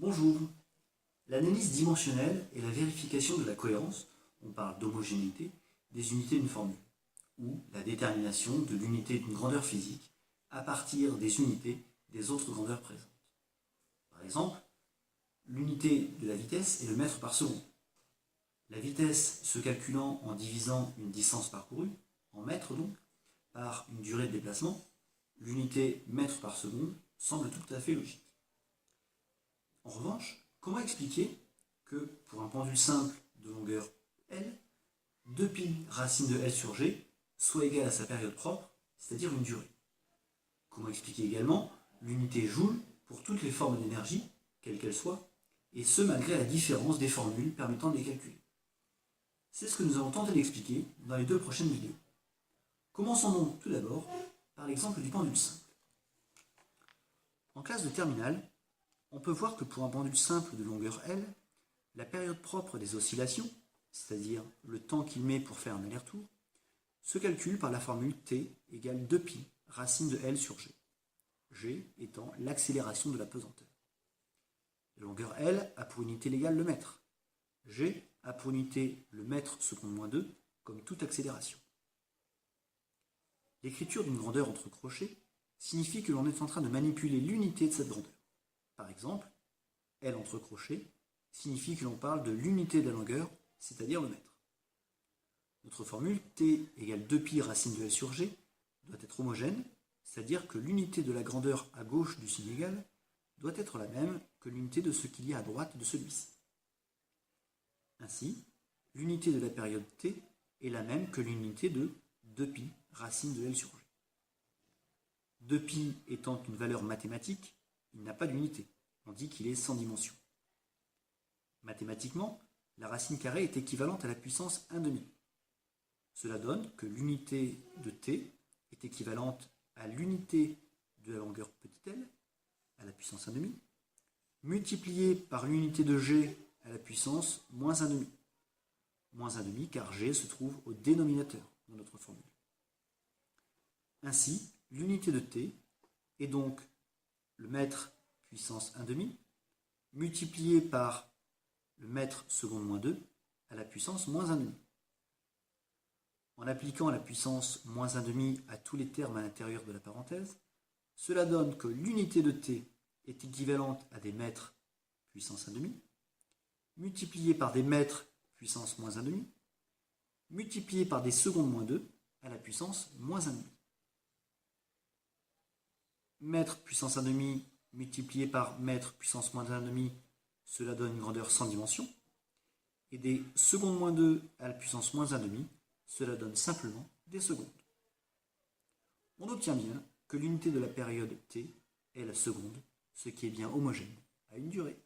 Bonjour. L'analyse dimensionnelle est la vérification de la cohérence, on parle d'homogénéité, des unités d'une formule, ou la détermination de l'unité d'une grandeur physique à partir des unités des autres grandeurs présentes. Par exemple, l'unité de la vitesse est le mètre par seconde. La vitesse se calculant en divisant une distance parcourue, en mètres donc, par une durée de déplacement, l'unité mètre par seconde semble tout à fait logique. En revanche, comment expliquer que pour un pendule simple de longueur L, 2π racine de L sur G soit égal à sa période propre, c'est-à-dire une durée? Comment expliquer également l'unité joule pour toutes les formes d'énergie, quelles qu'elles soient, et ce malgré la différence des formules permettant de les calculer? C'est ce que nous allons tenter d'expliquer dans les deux prochaines vidéos. Commençons donc tout d'abord par l'exemple du pendule simple. En classe de terminale, on peut voir que pour un pendule simple de longueur L, la période propre des oscillations, c'est-à-dire le temps qu'il met pour faire un aller-retour, se calcule par la formule T égale 2π racine de L sur G, G étant l'accélération de la pesanteur. La longueur L a pour unité légale le mètre, G a pour unité le mètre seconde moins 2, comme toute accélération. L'écriture d'une grandeur entre crochets signifie que l'on est en train de manipuler l'unité de cette grandeur. Par exemple, L entre crochets signifie que l'on parle de l'unité de la longueur, c'est-à-dire le mètre. Notre formule T égale 2π racine de L sur G doit être homogène, c'est-à-dire que l'unité de la grandeur à gauche du signe égal doit être la même que l'unité de ce qu'il y a à droite de celui-ci. Ainsi, l'unité de la période T est la même que l'unité de 2π racine de L sur G. 2π étant une valeur mathématique, il n'a pas d'unité. On dit qu'il est sans dimension. Mathématiquement, la racine carrée est équivalente à la puissance 1/2. Cela donne que l'unité de t est équivalente à l'unité de la longueur petit l, à la puissance 1/2, multipliée par l'unité de g à la puissance moins 1/2. Moins 1/2 car g se trouve au dénominateur de notre formule. Ainsi, l'unité de t est donc le mètre puissance 1/2 multiplié par le mètre seconde moins 2 à la puissance moins 1/2. En appliquant la puissance moins 1/2 à tous les termes à l'intérieur de la parenthèse, cela donne que l'unité de t est équivalente à des mètres puissance 1/2 multiplié par des mètres puissance moins 1/2 multiplié par des secondes moins 2 à la puissance moins 1/2. Mètre puissance 1/2 multiplié par mètre puissance moins 1/2, cela donne une grandeur sans dimension. Et des secondes moins 2 à la puissance moins 1/2, cela donne simplement des secondes. On obtient bien que l'unité de la période t est la seconde, ce qui est bien homogène à une durée.